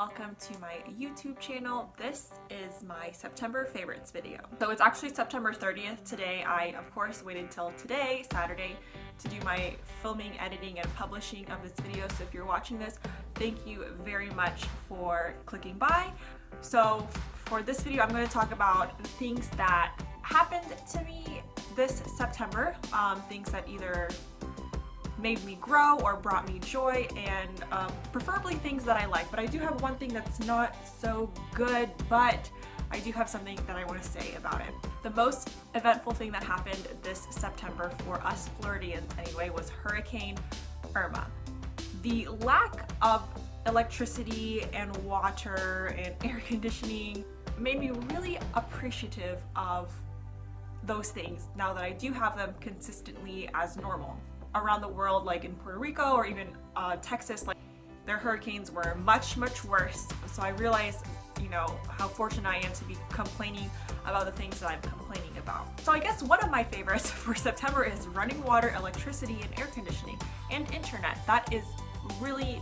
welcome to my YouTube channel. This is my September favorites video. So it's actually September 30th today. I of course waited till today, Saturday, to do my filming, editing, and publishing of this video. So if you're watching this, thank you very much for clicking by. So for this video, I'm going to talk about things that happened to me this September, things that either made me grow or brought me joy, and preferably things that I like. But I do have one thing that's not so good, but I do have something that I want to say about it. The most eventful thing that happened this September for us Floridians anyway was Hurricane Irma. The lack of electricity and water and air conditioning made me really appreciative of those things now that I do have them consistently as normal. Around the world, like in Puerto Rico or even Texas, like their hurricanes were much worse. So I realized, you know, how fortunate I am to be complaining about the things that I'm complaining about. So I guess one of my favorites for September is running water, electricity, and air conditioning, and internet. That is really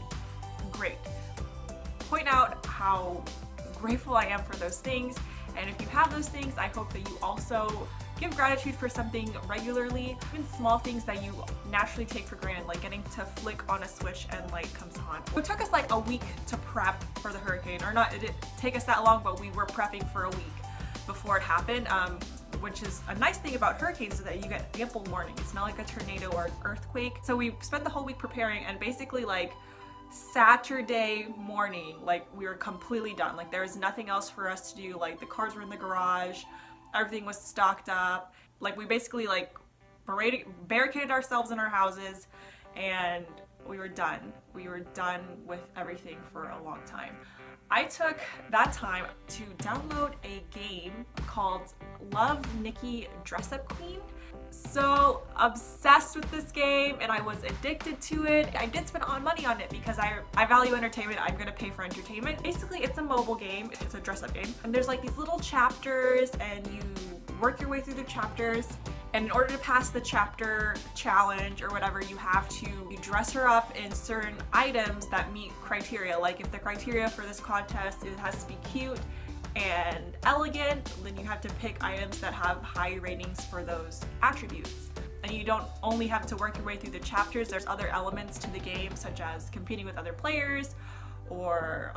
great. Point out how grateful I am for those things, and if you have those things, I hope that you also give gratitude for something regularly, even small things that you naturally take for granted, like getting to flick on a switch and light comes on. It took us like a week to prep for the hurricane, or not, it didn't take us that long, but we were prepping for a week before it happened, which is a nice thing about hurricanes, is that you get ample warning. It's not like a tornado or an earthquake. So we spent the whole week preparing, and basically like Saturday morning, like we were completely done. Like there was nothing else for us to do. Like the cars were in the garage, everything was stocked up. Like we basically like barricaded ourselves in our houses, and we were done. We were done with everything for a long time. I took that time to download a game called Love, Nikki, Dress Up Queen. So obsessed with this game, and I was addicted to it. I did spend money on it because I value entertainment. I'm gonna pay for entertainment. Basically, it's a mobile game. It's a dress-up game, and there's like these little chapters, and you work your way through the chapters. And in order to pass the chapter challenge or whatever, you have to dress her up in certain items that meet criteria. Like if the criteria for this contest, it has to be cute and elegant, then you have to pick items that have high ratings for those attributes. And you don't only have to work your way through the chapters, there's other elements to the game, such as competing with other players or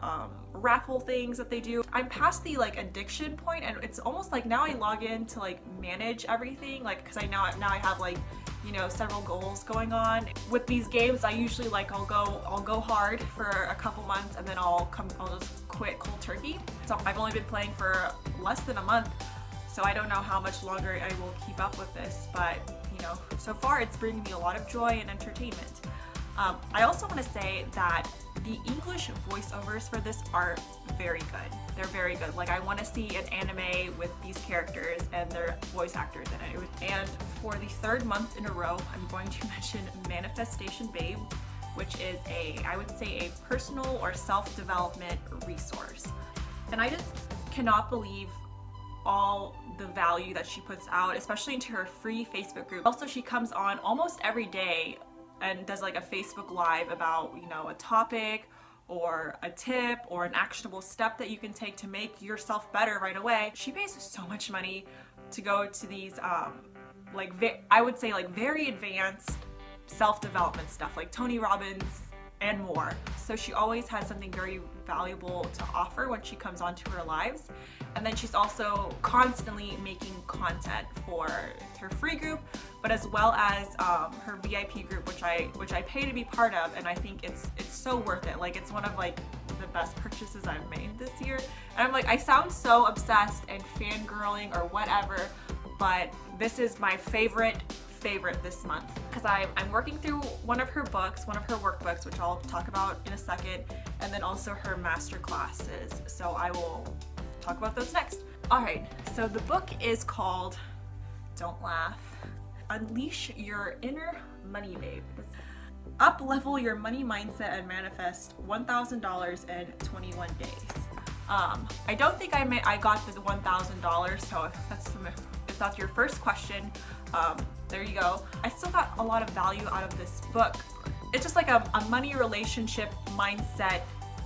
raffle things that they do. I'm past the like addiction point, and it's almost like now I log in to like manage everything, like because now I have like, you know, several goals going on. With these games, I usually like I'll go hard for a couple months, and then I'll just quit cold turkey. So I've only been playing for less than a month, so I don't know how much longer I will keep up with this, but you know, so far it's bringing me a lot of joy and entertainment. I also want to say that the English voiceovers for this are very good. They're very good. Like I want to see an anime with these characters and their voice actors in it. And for the third month in a row, I'm going to mention Manifestation Babe, which is I would say a personal or self-development resource. And I just cannot believe all the value that she puts out, especially into her free Facebook group. Also, she comes on almost every day and does like a Facebook Live about, you know, a topic or a tip or an actionable step that you can take to make yourself better right away. She pays so much money to go to these I would say like very advanced self-development stuff like Tony Robbins and more. So she always has something very valuable to offer when she comes onto her lives. And then she's also constantly making content for her free group, but as well as her VIP group, which I pay to be part of, and I think it's so worth it. Like it's one of like the best purchases I've made this year. And I'm like, I sound so obsessed and fangirling or whatever, but this is my favorite this month because I'm working through one of her workbooks, which I'll talk about in a second, and then also her master classes. So I will talk about those next. Alright, so the book is called, don't laugh, Unleash Your Inner Money Babe. Up-level your money mindset and manifest $1,000 in 21 days. I don't think I got the $1,000, so if that's your first question, there you go. I still got a lot of value out of this book. It's just like a money relationship mindset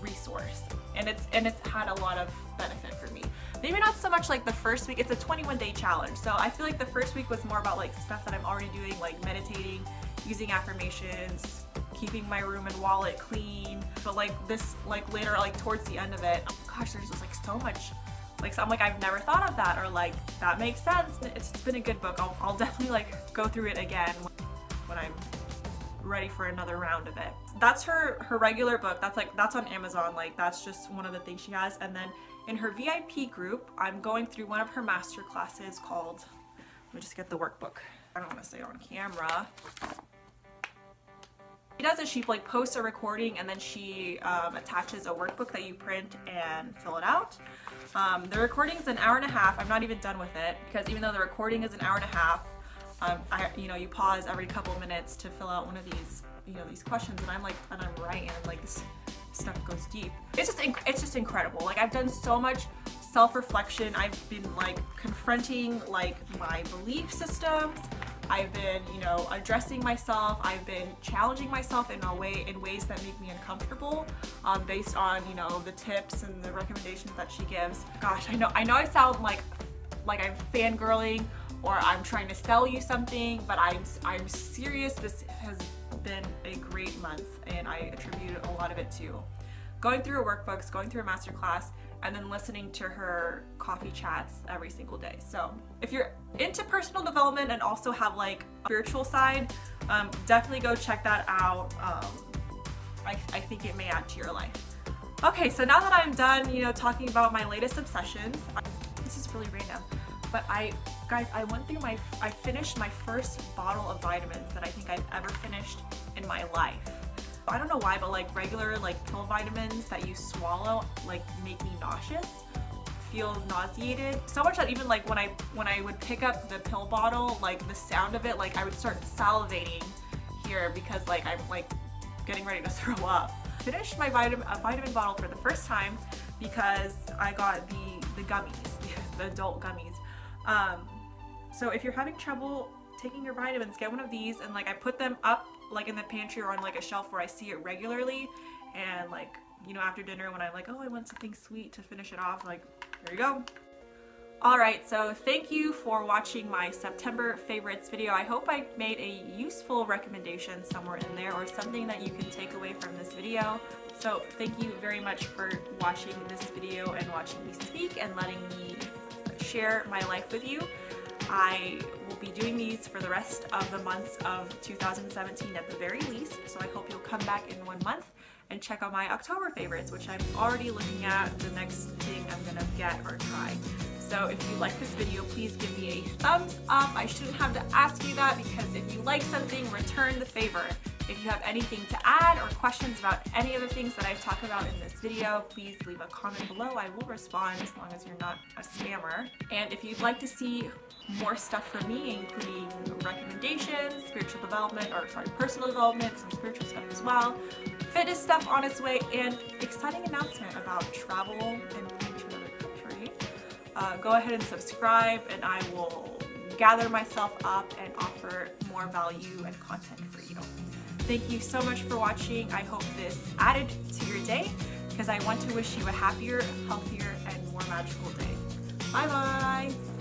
resource, and it's had a lot of benefit for me. Maybe not so much like the first week. It's a 21-day challenge, so I feel like the first week was more about like stuff that I'm already doing, like meditating, using affirmations, keeping my room and wallet clean. But like this, like later, like towards the end of it, oh gosh, there's just like so much. Like, so I'm like, I've never thought of that, or like that makes sense. It's been a good book. I'll definitely like go through it again when I'm ready for another round of it. That's her regular book. That's on Amazon. Like, that's just one of the things she has. And then in her VIP group, I'm going through one of her master classes called, let me just get the workbook. I don't want to say it on camera. She does is she like posts a recording, and then she attaches a workbook that you print and fill it out. The recording's an hour and a half. I'm not even done with it, because even though the recording is an hour and a half, you pause every couple of minutes to fill out one of these, these questions, and I'm writing, and like this stuff goes deep. It's just incredible. Like, I've done so much self-reflection. I've been like confronting like my belief systems. I've been, addressing myself. I've been challenging myself in ways that make me uncomfortable, based on, the tips and the recommendations that she gives. Gosh, I know I sound like I'm fangirling or I'm trying to sell you something, but I'm serious. This has been a great month, and I attribute a lot of it to going through her workbooks, going through a masterclass, and then listening to her coffee chats every single day. So if you're into personal development and also have like a spiritual side, definitely go check that out. I think it may add to your life. Okay, so now that I'm done, talking about my latest obsessions, this is really random, but I finished my first bottle of vitamins that I think I've ever finished in my life. I don't know why, but like regular like pill vitamins that you swallow like make me nauseous, feel nauseated. So much that even like when I would pick up the pill bottle, like the sound of it, like I would start salivating here because like I'm like getting ready to throw up. Finished my vitamin bottle for the first time because I got the gummies, the adult gummies. So if you're having trouble taking your vitamins, get one of these, and like I put them up like in the pantry or on like a shelf where I see it regularly, and like after dinner when I'm like, oh, I want something sweet to finish it off, like here you go. Alright, so thank you for watching my September favorites video. I hope I made a useful recommendation somewhere in there, or something that you can take away from this video. So thank you very much for watching this video and watching me speak and letting me share my life with you. I will be doing these for the rest of the months of 2017 at the very least, so I hope you'll come back in 1 month and check out my October favorites, which I'm already looking at the next thing I'm gonna get or try. So if you like this video, please give me a thumbs up. I shouldn't have to ask you that, because if you like something, return the favor. If you have anything to add or questions about any of the things that I've talked about in this video, please leave a comment below. I will respond as long as you're not a spammer. And if you'd like to see more stuff from me, including recommendations, spiritual development, personal development, some spiritual stuff as well, fitness stuff on its way, and exciting announcement about travel and moving to another country, go ahead and subscribe, and I will gather myself up and offer more value and content for you. Thank you so much for watching. I hope this added to your day, because I want to wish you a happier, healthier, and more magical day. Bye bye!